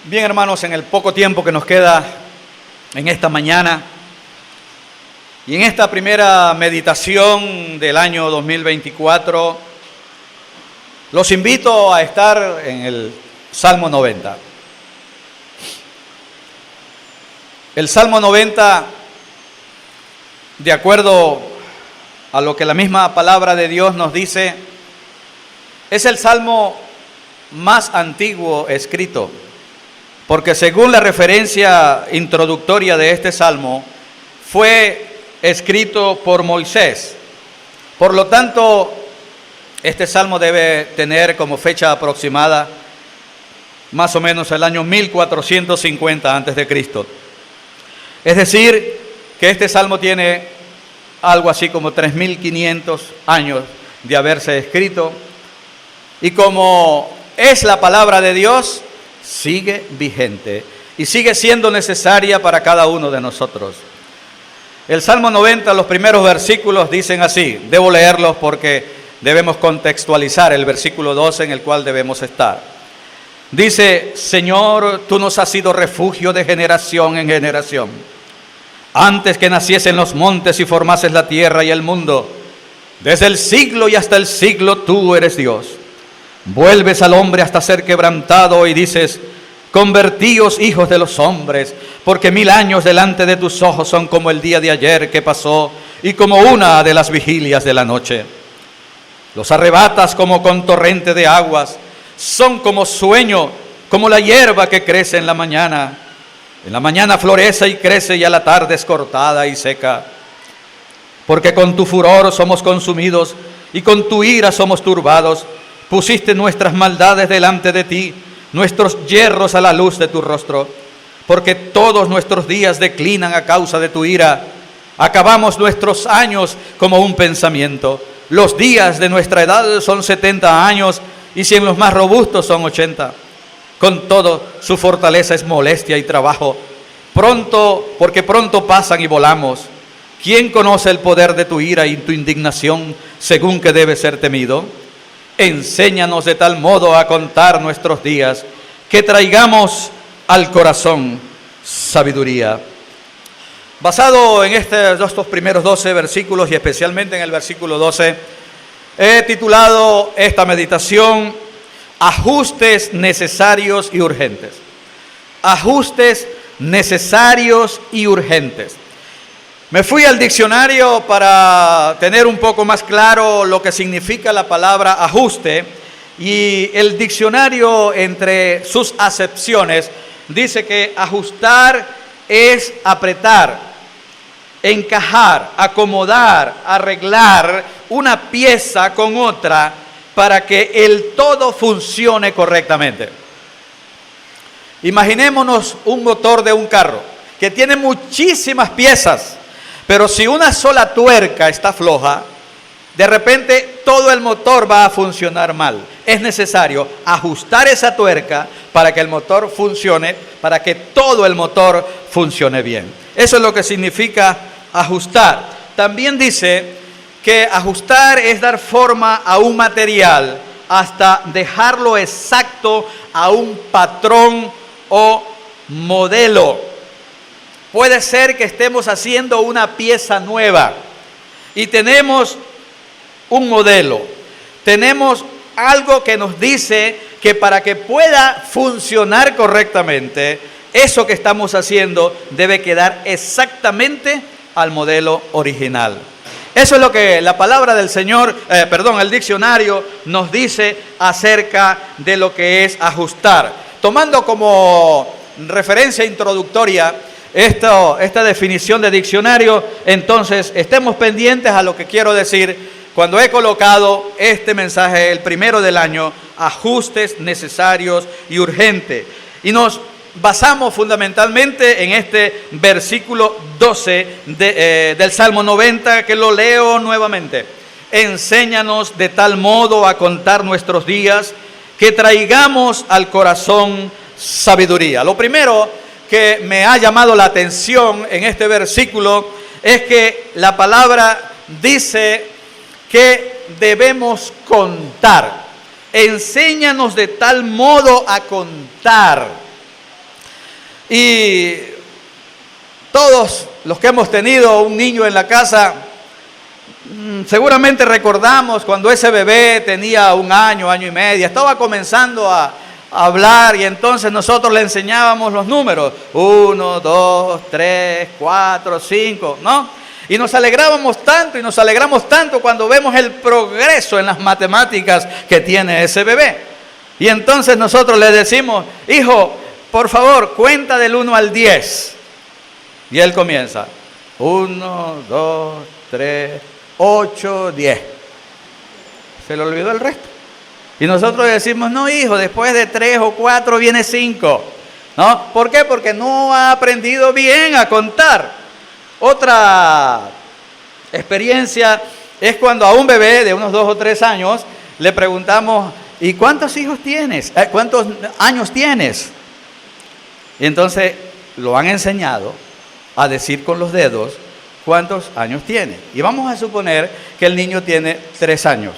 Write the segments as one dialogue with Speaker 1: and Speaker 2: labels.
Speaker 1: Bien, hermanos, en el poco tiempo que nos queda en esta mañana y en esta primera meditación del año 2024, los invito a estar en el Salmo 90. El Salmo 90, de acuerdo a lo que la misma palabra de Dios nos dice, es el salmo más antiguo escrito, porque según la referencia introductoria de este salmo, fue escrito por Moisés. Por lo tanto, este salmo debe tener como fecha aproximada más o menos el año 1450 a.C. Es decir, que este salmo tiene algo así como 3500 años de haberse escrito, y como es la palabra de Dios, sigue vigente y sigue siendo necesaria para cada uno de nosotros. El Salmo 90, los primeros versículos dicen así, debo leerlos porque debemos contextualizar el versículo 12 en el cual debemos estar. Dice: Señor, tú nos has sido refugio de generación en generación. Antes que naciesen los montes y formases la tierra y el mundo, desde el siglo y hasta el siglo tú eres Dios. Vuelves al hombre hasta ser quebrantado y dices: convertíos, hijos de los hombres, porque 1000 años delante de tus ojos son como el día de ayer que pasó y como una de las vigilias de la noche. Los arrebatas como con torrente de aguas, son como sueño, como la hierba que crece en la mañana. En la mañana florece y crece y a la tarde es cortada y seca. Porque con tu furor somos consumidos y con tu ira somos turbados. Pusiste nuestras maldades delante de ti, nuestros yerros a la luz de tu rostro. Porque todos nuestros días declinan a causa de tu ira. Acabamos nuestros años como un pensamiento. Los días de nuestra edad son 70 años, y si en los más robustos son 80. Con todo, su fortaleza es molestia y trabajo. Porque pronto pasan y volamos. ¿Quién conoce el poder de tu ira y tu indignación, según que debe ser temido? Enséñanos de tal modo a contar nuestros días, que traigamos al corazón sabiduría. Basado en estos primeros 12 versículos y especialmente en el versículo 12, he titulado esta meditación Ajustes necesarios y urgentes. Ajustes necesarios y urgentes. Me fui al diccionario para tener un poco más claro lo que significa la palabra ajuste, y el diccionario, entre sus acepciones, dice que ajustar es apretar, encajar, acomodar, arreglar una pieza con otra para que el todo funcione correctamente. Imaginémonos un motor de un carro que tiene muchísimas piezas, pero si una sola tuerca está floja, de repente todo el motor va a funcionar mal. Es necesario ajustar esa tuerca para que el motor funcione, para que todo el motor funcione bien. Eso es lo que significa ajustar. También dice que ajustar es dar forma a un material hasta dejarlo exacto a un patrón o modelo. Puede ser que estemos haciendo una pieza nueva y tenemos un modelo, tenemos algo que nos dice que para que pueda funcionar correctamente, eso que estamos haciendo debe quedar exactamente al modelo original. Eso es lo que la palabra del Señor, el diccionario nos dice acerca de lo que es ajustar. Tomando como referencia introductoria esta definición de diccionario, entonces estemos pendientes a lo que quiero decir cuando he colocado este mensaje, el primero del año, ajustes necesarios y urgentes. Y nos basamos fundamentalmente en este versículo 12 del Salmo 90, que lo leo nuevamente. Enséñanos de tal modo a contar nuestros días, que traigamos al corazón sabiduría. Lo primero que me ha llamado la atención en este versículo es que la palabra dice que debemos contar. Enséñanos de tal modo a contar. Y todos los que hemos tenido un niño en la casa, seguramente recordamos cuando ese bebé tenía 1 año, año y medio, estaba comenzando a hablar y entonces nosotros le enseñábamos los números, 1, 2, 3, 4, 5, ¿no? Y nos alegrábamos tanto y nos alegramos tanto cuando vemos el progreso en las matemáticas que tiene ese bebé. Y entonces nosotros le decimos, hijo, por favor, cuenta del 1 al 10. Y él comienza, 1, 2, 3, 8, 10. Se le olvidó el resto. Y nosotros decimos, no hijo, después de 3 o 4 viene 5. ¿No? ¿Por qué? Porque no ha aprendido bien a contar. Otra experiencia es cuando a un bebé de unos 2 o 3 años le preguntamos, ¿y cuántos hijos tienes? ¿Cuántos años tienes? Y entonces lo han enseñado a decir con los dedos cuántos años tiene. Y vamos a suponer que el niño tiene 3 años,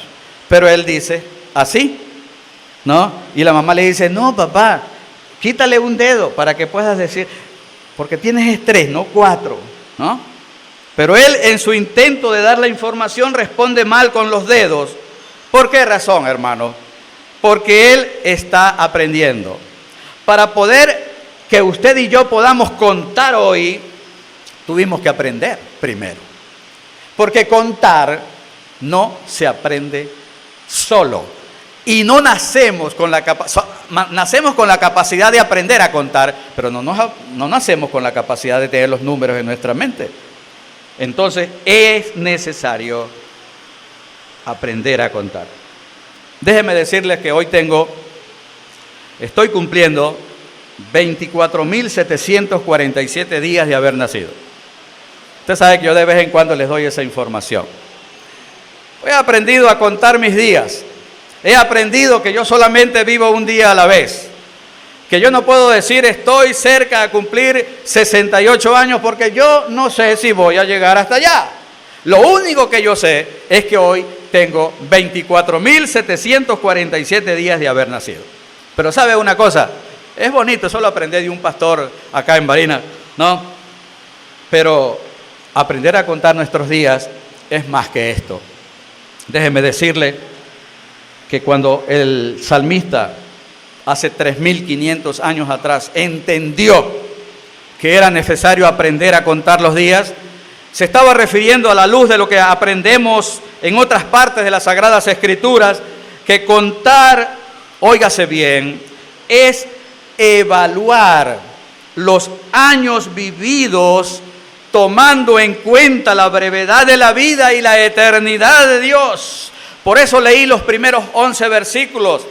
Speaker 1: pero él dice así, ¿no? Y la mamá le dice, no papá, quítale un dedo para que puedas decir, porque tienes 3, no 4, ¿no? Pero él en su intento de dar la información responde mal con los dedos. ¿Por qué razón, hermano? Porque él está aprendiendo. Para poder que usted y yo podamos contar hoy, tuvimos que aprender primero. Porque contar no se aprende solo. Y no nacemos con la capacidad de aprender a contar, pero no nacemos con la capacidad de tener los números en nuestra mente. Entonces es necesario aprender a contar. Déjenme decirles que hoy estoy cumpliendo 24.747 días de haber nacido. Usted sabe que yo de vez en cuando les doy esa información. He aprendido a contar mis días. He aprendido que yo solamente vivo un día a la vez. Que yo no puedo decir estoy cerca de cumplir 68 años porque yo no sé si voy a llegar hasta allá. Lo único que yo sé es que hoy tengo 24.747 días de haber nacido. Pero ¿sabe una cosa? Es bonito, eso lo aprendí de un pastor acá en Barinas, ¿no? Pero aprender a contar nuestros días es más que esto. Déjeme decirle que cuando el salmista hace 3.500 años atrás entendió que era necesario aprender a contar los días, se estaba refiriendo a la luz de lo que aprendemos en otras partes de las Sagradas Escrituras, que contar, óigase bien, es evaluar los años vividos tomando en cuenta la brevedad de la vida y la eternidad de Dios. Por eso leí los primeros 11 versículos,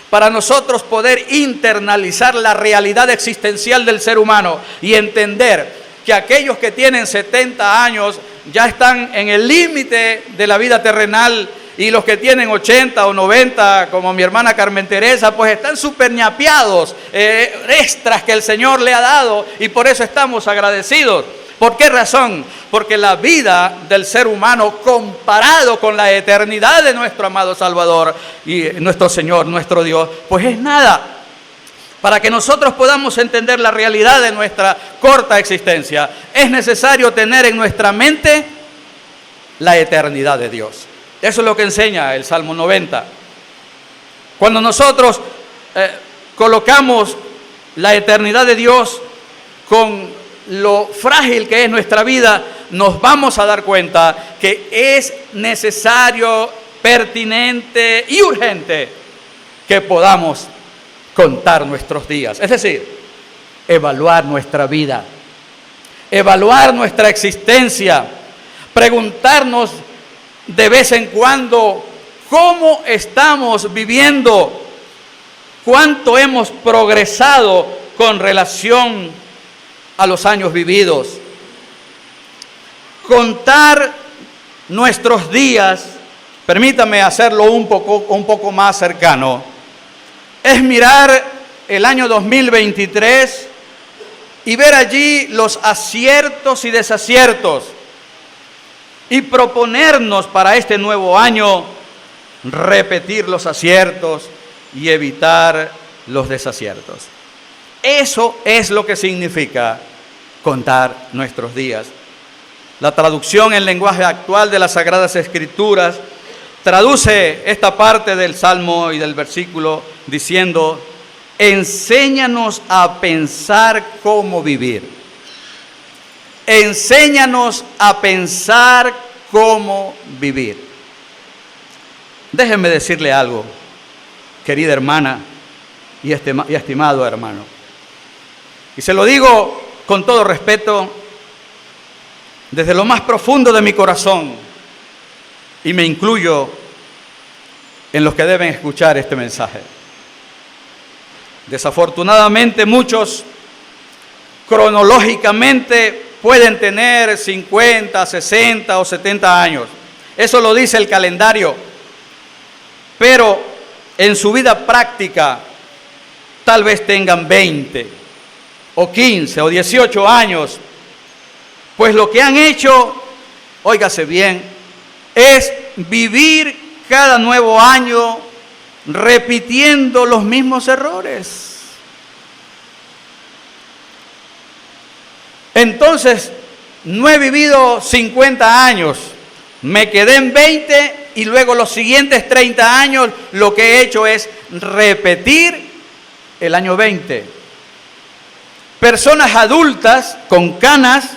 Speaker 1: para nosotros poder internalizar la realidad existencial del ser humano y entender que aquellos que tienen 70 años ya están en el límite de la vida terrenal y los que tienen 80 o 90, como mi hermana Carmen Teresa, pues están súper ñapeados, extras que el Señor le ha dado y por eso estamos agradecidos. ¿Por qué razón? Porque la vida del ser humano comparado con la eternidad de nuestro amado Salvador y nuestro Señor, nuestro Dios, pues es nada. Para que nosotros podamos entender la realidad de nuestra corta existencia, es necesario tener en nuestra mente la eternidad de Dios. Eso es lo que enseña el Salmo 90. Cuando nosotros colocamos la eternidad de Dios con lo frágil que es nuestra vida, nos vamos a dar cuenta que es necesario, pertinente y urgente que podamos contar nuestros días. Es decir, evaluar nuestra vida, evaluar nuestra existencia, preguntarnos de vez en cuando cómo estamos viviendo, cuánto hemos progresado con relación a los años vividos. Contar nuestros días, permítame hacerlo un poco más cercano, es mirar el año 2023 y ver allí los aciertos y desaciertos y proponernos para este nuevo año repetir los aciertos y evitar los desaciertos. Eso es lo que significa contar nuestros días. La traducción en lenguaje actual de las Sagradas Escrituras traduce esta parte del Salmo y del versículo diciendo: enséñanos a pensar cómo vivir. Enséñanos a pensar cómo vivir. Déjenme decirle algo, querida hermana y estimado hermano. Y se lo digo con todo respeto, desde lo más profundo de mi corazón, y me incluyo en los que deben escuchar este mensaje. Desafortunadamente muchos cronológicamente pueden tener 50, 60 o 70 años. Eso lo dice el calendario. Pero en su vida práctica tal vez tengan 20 o 15 o 18 años. Pues lo que han hecho, óigase bien, es vivir cada nuevo año repitiendo los mismos errores. Entonces, no he vivido 50 años, me quedé en 20 y luego los siguientes 30 años lo que he hecho es repetir el año 20. Personas adultas con canas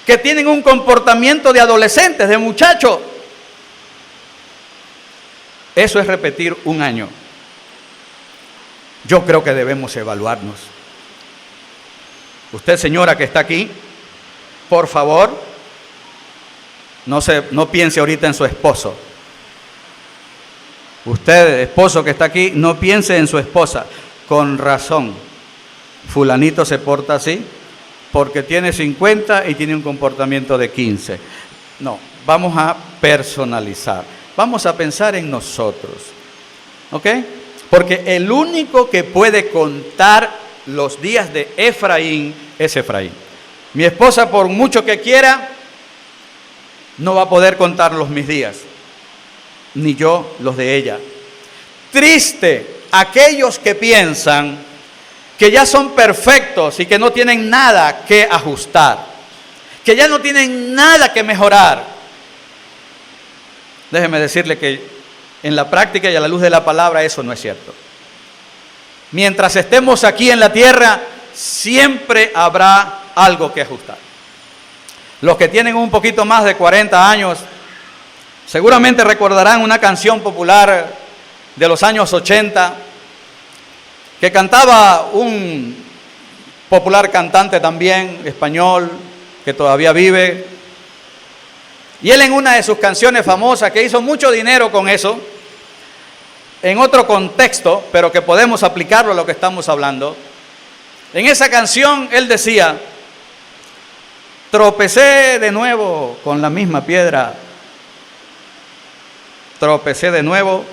Speaker 1: que tienen un comportamiento de adolescentes, de muchachos. Eso es repetir un año. Yo creo que debemos evaluarnos. Usted, señora que está aquí, por favor, no piense ahorita en su esposo. Usted, esposo que está aquí, no piense en su esposa. Con razón, fulanito se porta así porque tiene 50 y tiene un comportamiento de 15. No, vamos a personalizar. Vamos a pensar en nosotros. ¿Ok? Porque el único que puede contar los días de Efraín es Efraín. Mi esposa, por mucho que quiera, no va a poder contar mis días, ni yo los de ella. Triste aquellos que piensan que ya son perfectos y que no tienen nada que ajustar, que ya no tienen nada que mejorar. Déjeme decirle que en la práctica y a la luz de la palabra eso no es cierto. Mientras estemos aquí en la tierra, siempre habrá algo que ajustar. Los que tienen un poquito más de 40 años, seguramente recordarán una canción popular de los años 80 que cantaba un popular cantante también, español, que todavía vive. Y él en una de sus canciones famosas, que hizo mucho dinero con eso, en otro contexto, pero que podemos aplicarlo a lo que estamos hablando. En esa canción él decía: tropecé de nuevo con la misma piedra, tropecé de nuevo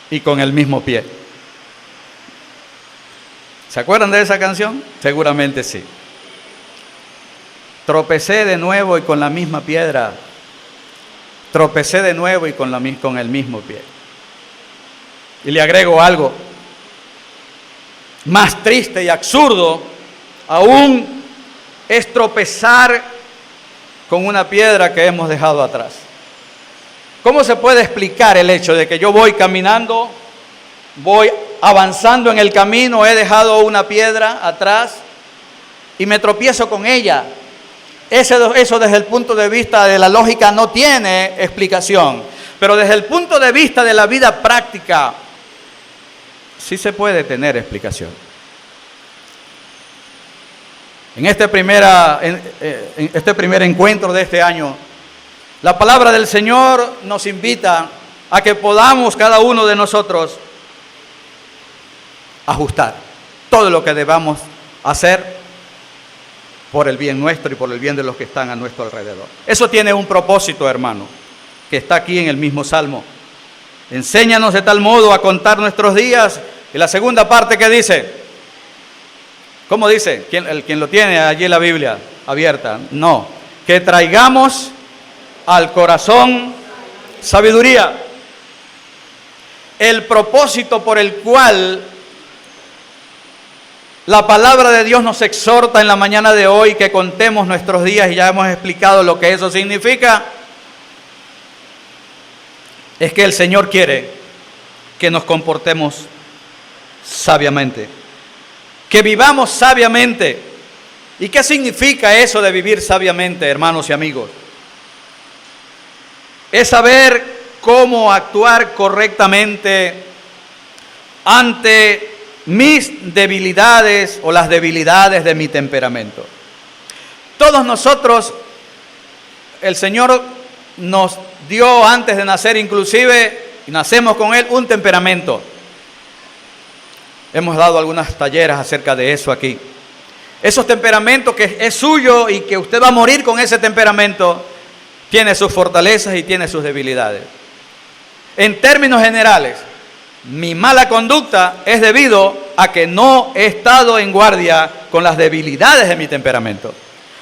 Speaker 1: y con el mismo pie. ¿Se acuerdan de esa canción? Seguramente sí. Tropecé de nuevo y con la misma piedra, tropecé de nuevo y con el mismo pie. Y le agrego algo más triste y absurdo aún, es tropezar con una piedra que hemos dejado atrás. ¿Cómo se puede explicar el hecho de que yo voy caminando, voy avanzando en el camino, he dejado una piedra atrás y me tropiezo con ella? Eso desde el punto de vista de la lógica no tiene explicación, pero desde el punto de vista de la vida práctica sí se puede tener explicación. En este primer encuentro de este año, la palabra del Señor nos invita a que podamos cada uno de nosotros ajustar todo lo que debamos hacer por el bien nuestro y por el bien de los que están a nuestro alrededor. Eso tiene un propósito, hermano, que está aquí en el mismo Salmo. Enséñanos de tal modo a contar nuestros días. Y la segunda parte que dice, ¿cómo dice? ¿Quién lo tiene allí en la Biblia abierta? No, que traigamos al corazón sabiduría. El propósito por el cual La palabra de Dios nos exhorta en la mañana de hoy que contemos nuestros días, y ya hemos explicado lo que eso significa. Es que el Señor quiere que nos comportemos sabiamente, que vivamos sabiamente. ¿Y qué significa eso de vivir sabiamente, hermanos y amigos? Es saber cómo actuar correctamente ante mis debilidades o las debilidades de mi temperamento. Todos nosotros, el Señor nos dio antes de nacer inclusive, y nacemos con Él, un temperamento. Hemos dado algunas talleres acerca de eso aquí. Esos temperamentos que es suyo y que usted va a morir con ese temperamento, tiene sus fortalezas y tiene sus debilidades. En términos generales, mi mala conducta es debido a que no he estado en guardia con las debilidades de mi temperamento.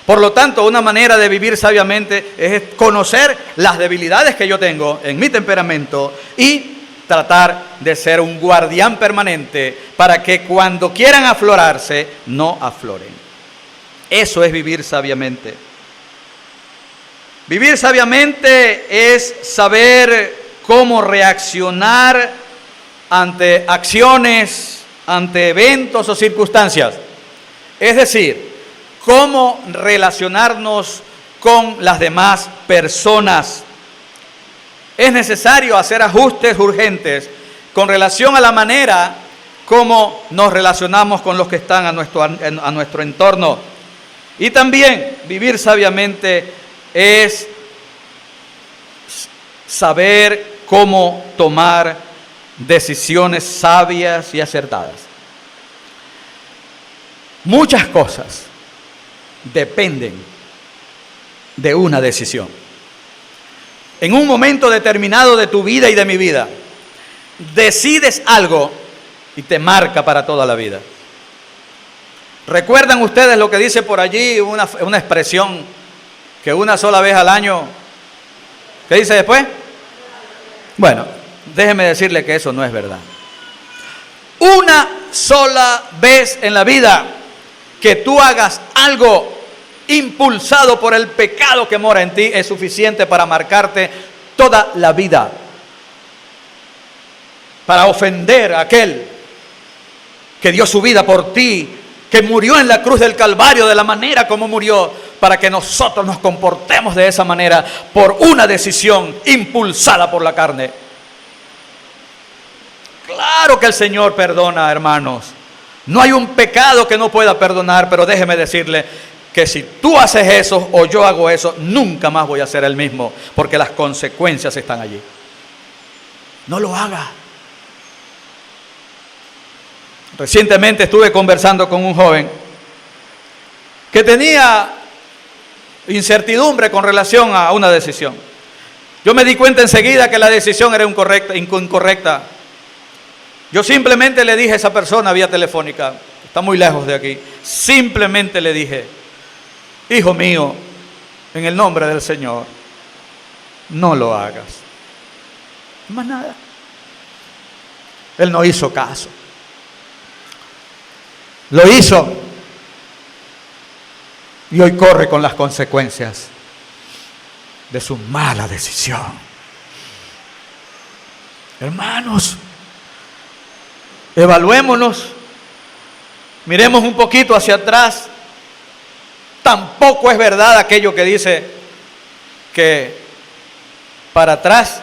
Speaker 1: Por lo tanto, una manera de vivir sabiamente es conocer las debilidades que yo tengo en mi temperamento y tratar de ser un guardián permanente para que cuando quieran aflorarse, no afloren. Eso es vivir sabiamente. Vivir sabiamente es saber cómo reaccionar ante acciones, ante eventos o circunstancias. Es decir, cómo relacionarnos con las demás personas. Es necesario hacer ajustes urgentes con relación a la manera como nos relacionamos con los que están a nuestro entorno. Y también vivir sabiamente es saber cómo tomar decisiones sabias y acertadas. Muchas cosas dependen de una decisión. En un momento determinado de tu vida y de mi vida, decides algo y te marca para toda la vida. ¿Recuerdan ustedes lo que dice por allí una expresión que una sola vez al año? ¿Qué dice después? Bueno, déjeme decirle que eso no es verdad. Una sola vez en la vida que tú hagas algo impulsado por el pecado que mora en ti es suficiente para marcarte toda la vida, para ofender a aquel que dio su vida por ti, que murió en la cruz del Calvario de la manera como murió, para que nosotros nos comportemos de esa manera por una decisión impulsada por la carne. Claro que el Señor perdona, hermanos. No hay un pecado que no pueda perdonar, pero déjeme decirle que si tú haces eso o yo hago eso, nunca más voy a ser el mismo, porque las consecuencias están allí. No lo haga. Recientemente estuve conversando con un joven que tenía incertidumbre con relación a una decisión. Yo me di cuenta enseguida que la decisión era incorrecta. Yo simplemente le dije a esa persona vía telefónica, está muy lejos de aquí, simplemente le dije: hijo mío, en el nombre del Señor, no lo hagas. Más nada. Él no hizo caso. Lo hizo y hoy corre con las consecuencias de su mala decisión. Hermanos, evaluémonos, miremos un poquito hacia atrás. Tampoco es verdad aquello que dice que para atrás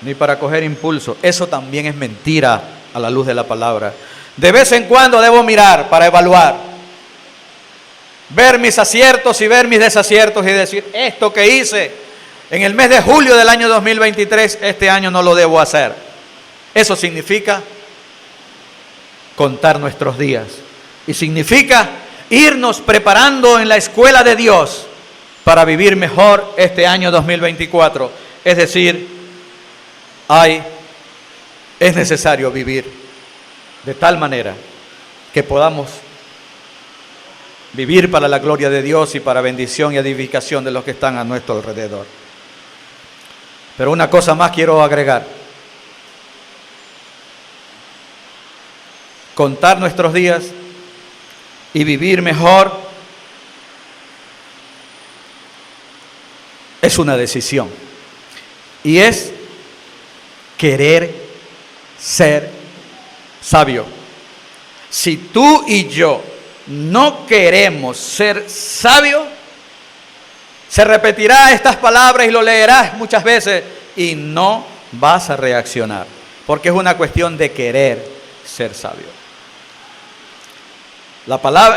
Speaker 1: ni para coger impulso. Eso también es mentira a la luz de la palabra. De vez en cuando debo mirar para evaluar, ver mis aciertos y ver mis desaciertos y decir: esto que hice en el mes de julio del año 2023, este año no lo debo hacer. Eso significa contar nuestros días y significa irnos preparando en la escuela de Dios para vivir mejor este año 2024. Es decir, es necesario vivir de tal manera que podamos vivir para la gloria de Dios y para bendición y edificación de los que están a nuestro alrededor. Pero una cosa más quiero agregar. Contar nuestros días y vivir mejor es una decisión. Y es querer ser sabio. Si tú y yo no queremos ser sabios, se repetirá estas palabras y lo leerás muchas veces y no vas a reaccionar, porque es una cuestión de querer ser sabio.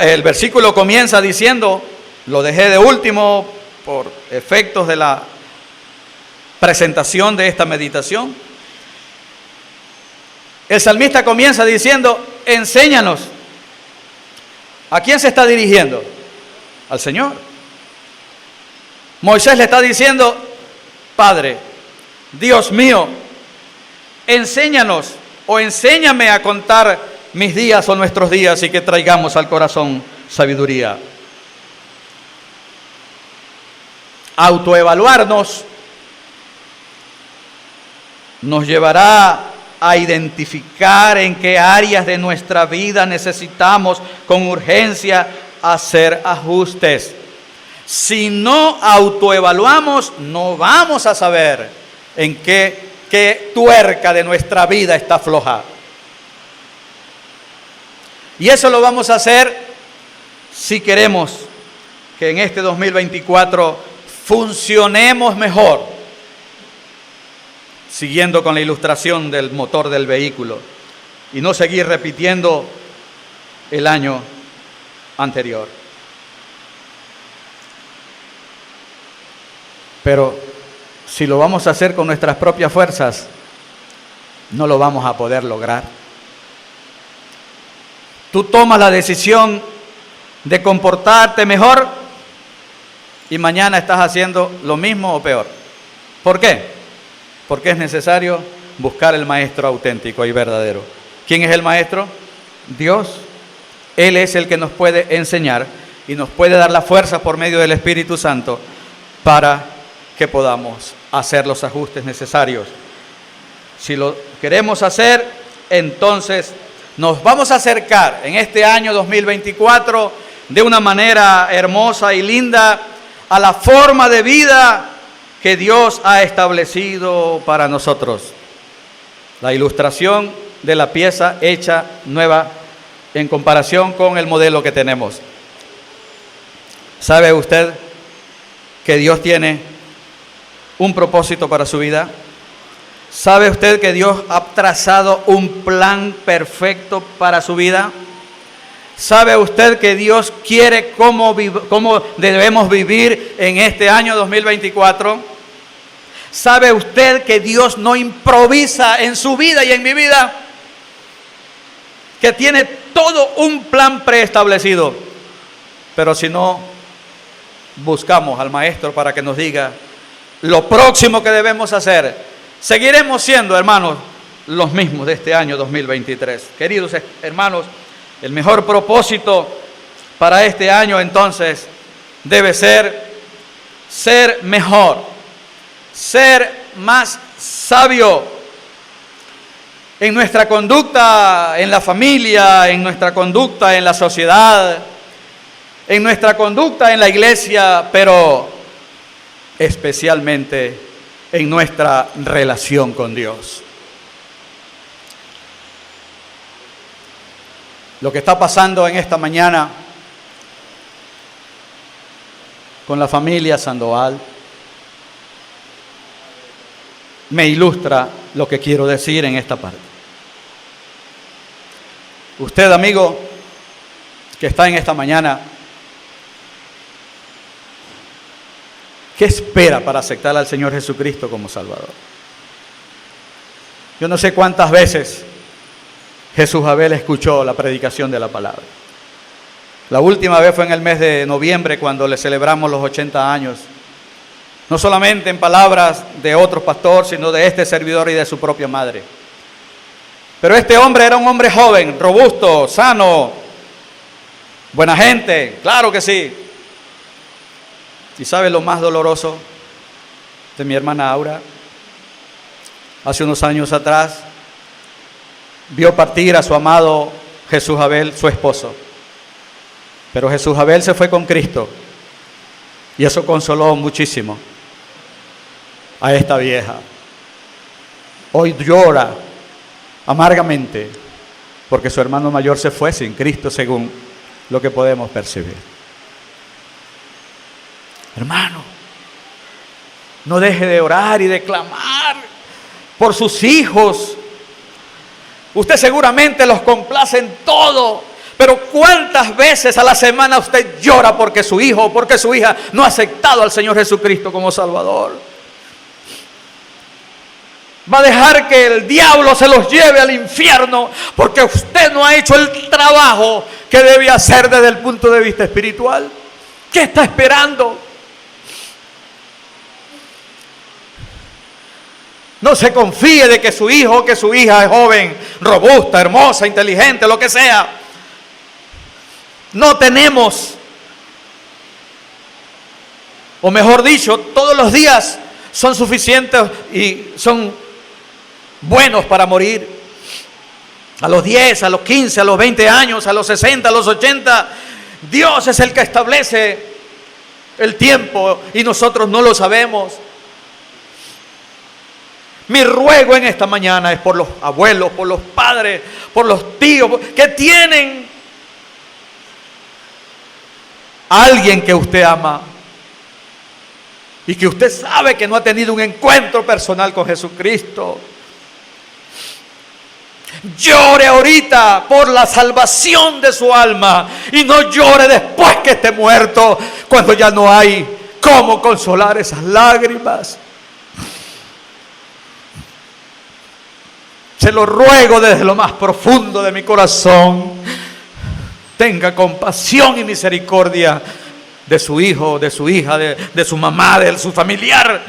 Speaker 1: El versículo comienza diciendo, lo dejé de último por efectos de la presentación de esta meditación. El salmista comienza diciendo, enséñanos. ¿A quién se está dirigiendo? Al Señor. Moisés le está diciendo, Padre, Dios mío, enséñanos o enséñame a contar mis días o nuestros días y que traigamos al corazón sabiduría. Autoevaluarnos nos llevará a identificar en qué áreas de nuestra vida necesitamos con urgencia hacer ajustes. Si no autoevaluamos, no vamos a saber en qué tuerca de nuestra vida está floja. Y eso lo vamos a hacer si queremos que en este 2024 funcionemos mejor, siguiendo con la ilustración del motor del vehículo y no seguir repitiendo el año anterior. Pero si lo vamos a hacer con nuestras propias fuerzas, no lo vamos a poder lograr. Tú tomas la decisión de comportarte mejor y mañana estás haciendo lo mismo o peor. ¿Por qué? Porque es necesario buscar el maestro auténtico y verdadero. ¿Quién es el maestro? Dios. Él es el que nos puede enseñar y nos puede dar la fuerza por medio del Espíritu Santo para que podamos hacer los ajustes necesarios. Si lo queremos hacer, entonces nos vamos a acercar en este año 2024 de una manera hermosa y linda a la forma de vida que Dios ha establecido para nosotros. La ilustración de la pieza hecha nueva en comparación con el modelo que tenemos. ¿Sabe usted que Dios tiene un propósito para su vida? ¿Sabe usted que Dios ha trazado un plan perfecto para su vida? ¿Sabe usted que Dios quiere cómo debemos vivir en este año 2024? ¿Sabe usted que Dios no improvisa en su vida y en mi vida? Que tiene todo un plan preestablecido. Pero si no buscamos al Maestro para que nos diga lo próximo que debemos hacer, seguiremos siendo, hermanos, los mismos de este año 2023. Queridos hermanos, el mejor propósito para este año entonces debe ser mejor, ser más sabio en nuestra conducta en la familia, en nuestra conducta en la sociedad, en nuestra conducta en la iglesia, pero especialmente en nuestra relación con Dios. Lo que está pasando en esta mañana con la familia Sandoval me ilustra lo que quiero decir en esta parte. Usted, amigo, que está en esta mañana, ¿qué espera para aceptar al Señor Jesucristo como Salvador? Yo no sé cuántas veces Jesús Abel escuchó la predicación de la palabra. La última vez fue en el mes de noviembre cuando le celebramos los 80 años. No solamente en palabras de otro pastor, sino de este servidor y de su propia madre. Pero este hombre era un hombre joven, robusto, sano, buena gente, claro que sí. ¿Y sabe lo más doloroso de mi hermana Aura? Hace unos años atrás vio partir a su amado Jesús Abel, su esposo. Pero Jesús Abel se fue con Cristo y eso consoló muchísimo a esta vieja. Hoy llora amargamente porque su hermano mayor se fue sin Cristo, según lo que podemos percibir. Hermano, no deje de orar y de clamar por sus hijos. Usted seguramente los complace en todo, pero ¿cuántas veces a la semana usted llora porque su hijo o porque su hija no ha aceptado al Señor Jesucristo como Salvador? Va a dejar que el diablo se los lleve al infierno porque usted no ha hecho el trabajo que debe hacer desde el punto de vista espiritual. ¿Qué está esperando? No se confíe de que su hijo o que su hija es joven, robusta, hermosa, inteligente, lo que sea. No tenemos, o mejor dicho, todos los días son suficientes y son buenos para morir. A los 10, a los 15, a los 20 años, a los 60, a los 80, Dios es el que establece el tiempo y nosotros no lo sabemos. Mi ruego en esta mañana es por los abuelos, por los padres, por los tíos que tienen a alguien que usted ama y que usted sabe que no ha tenido un encuentro personal con Jesucristo. Llore ahorita por la salvación de su alma y no llore después que esté muerto, cuando ya no hay cómo consolar esas lágrimas. Se lo ruego desde lo más profundo de mi corazón. Tenga compasión y misericordia de su hijo, de su hija, de su mamá, de su familiar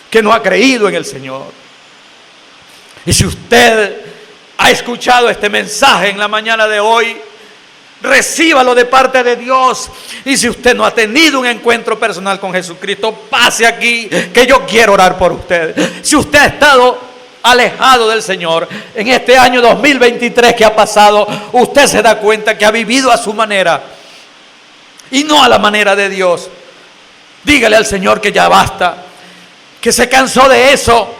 Speaker 1: que no ha creído en el Señor. Y si usted ha escuchado este mensaje en la mañana de hoy, recíbalo de parte de Dios. Y si usted no ha tenido un encuentro personal con Jesucristo, pase aquí que yo quiero orar por usted. Si usted ha estado alejado del Señor en este año 2023 que ha pasado, usted se da cuenta que ha vivido a su manera y no a la manera de Dios. Dígale al Señor que ya basta, que se cansó de eso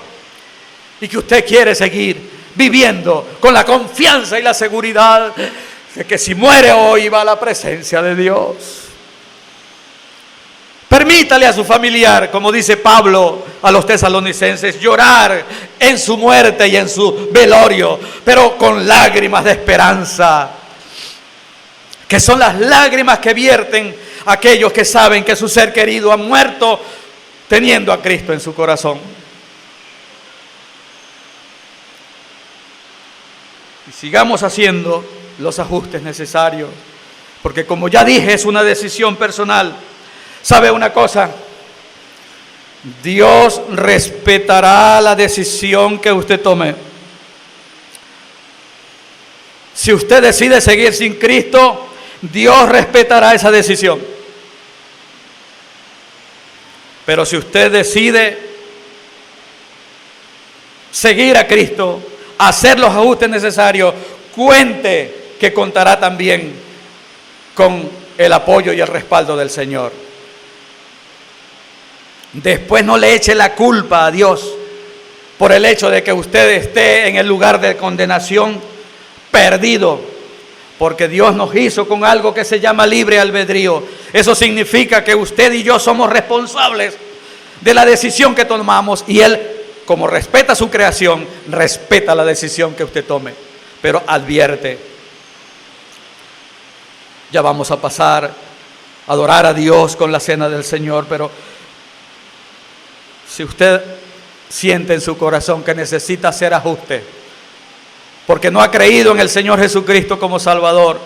Speaker 1: y que usted quiere seguir viviendo con la confianza y la seguridad de que si muere hoy va a la presencia de Dios. Permítale a su familiar, como dice Pablo a los tesalonicenses, llorar en su muerte y en su velorio, pero con lágrimas de esperanza, que son las lágrimas que vierten aquellos que saben que su ser querido ha muerto teniendo a Cristo en su corazón. Y sigamos haciendo los ajustes necesarios, porque como ya dije, es una decisión personal. ¿Sabe una cosa? Dios respetará la decisión que usted tome. Si usted decide seguir sin Cristo, Dios respetará esa decisión. Pero si usted decide seguir a Cristo, hacer los ajustes necesarios, cuente que contará también con el apoyo y el respaldo del Señor. Después no le eche la culpa a Dios por el hecho de que usted esté en el lugar de condenación perdido, porque Dios nos hizo con algo que se llama libre albedrío. Eso significa que usted y yo somos responsables de la decisión que tomamos y Él, como respeta su creación, respeta la decisión que usted tome, pero advierte. Ya vamos a pasar a adorar a Dios con la cena del Señor, pero si usted siente en su corazón que necesita hacer ajuste, porque no ha creído en el Señor Jesucristo como Salvador,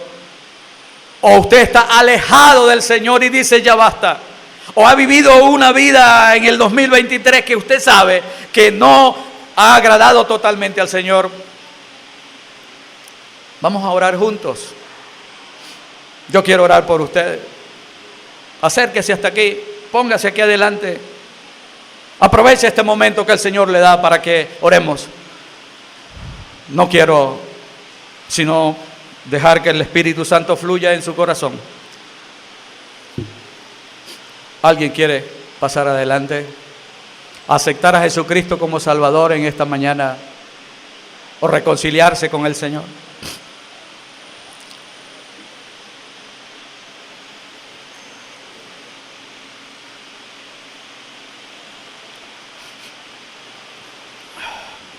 Speaker 1: o usted está alejado del Señor y dice ya basta, o ha vivido una vida en el 2023 que usted sabe que no ha agradado totalmente al Señor, vamos a orar juntos. Yo quiero orar por ustedes. Acérquese hasta aquí, póngase aquí adelante. Aproveche este momento que el Señor le da para que oremos. No quiero sino dejar que el Espíritu Santo fluya en su corazón. ¿Alguien quiere pasar adelante? ¿Aceptar a Jesucristo como Salvador en esta mañana? ¿O reconciliarse con el Señor?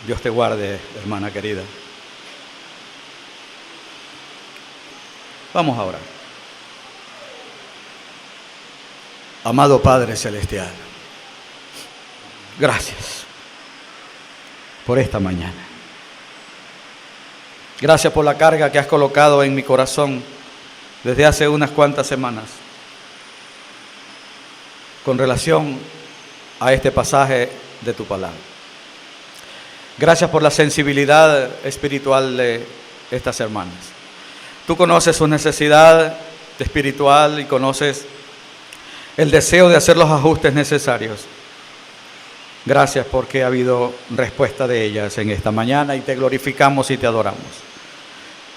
Speaker 1: Dios te guarde, hermana querida. Vamos ahora. Amado Padre Celestial, gracias por esta mañana. Gracias por la carga que has colocado en mi corazón desde hace unas cuantas semanas con relación a este pasaje de tu palabra. Gracias por la sensibilidad espiritual de estas hermanas. Tú conoces su necesidad espiritual y conoces el deseo de hacer los ajustes necesarios. Gracias porque ha habido respuesta de ellas en esta mañana y te glorificamos y te adoramos.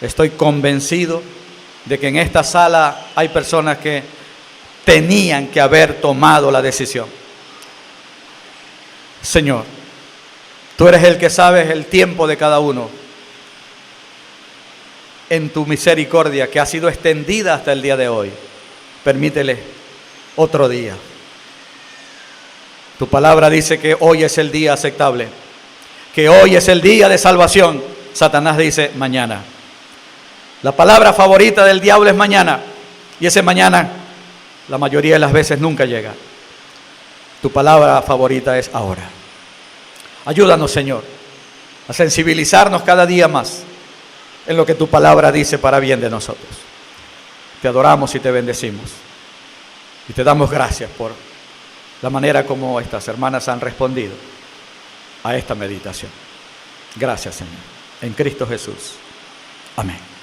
Speaker 1: Estoy convencido de que en esta sala hay personas que tenían que haber tomado la decisión. Señor, tú eres el que sabes el tiempo de cada uno. En tu misericordia que ha sido extendida hasta el día de hoy, permítele otro día. Tu palabra dice que hoy es el día aceptable, que hoy es el día de salvación. Satanás dice mañana. La palabra favorita del diablo es mañana, y ese mañana la mayoría de las veces nunca llega. Tu palabra favorita es ahora. Ayúdanos, Señor, a sensibilizarnos cada día más en lo que tu palabra dice para bien de nosotros. Te adoramos y te bendecimos. Y te damos gracias por la manera como estas hermanas han respondido a esta meditación. Gracias, Señor. En Cristo Jesús. Amén.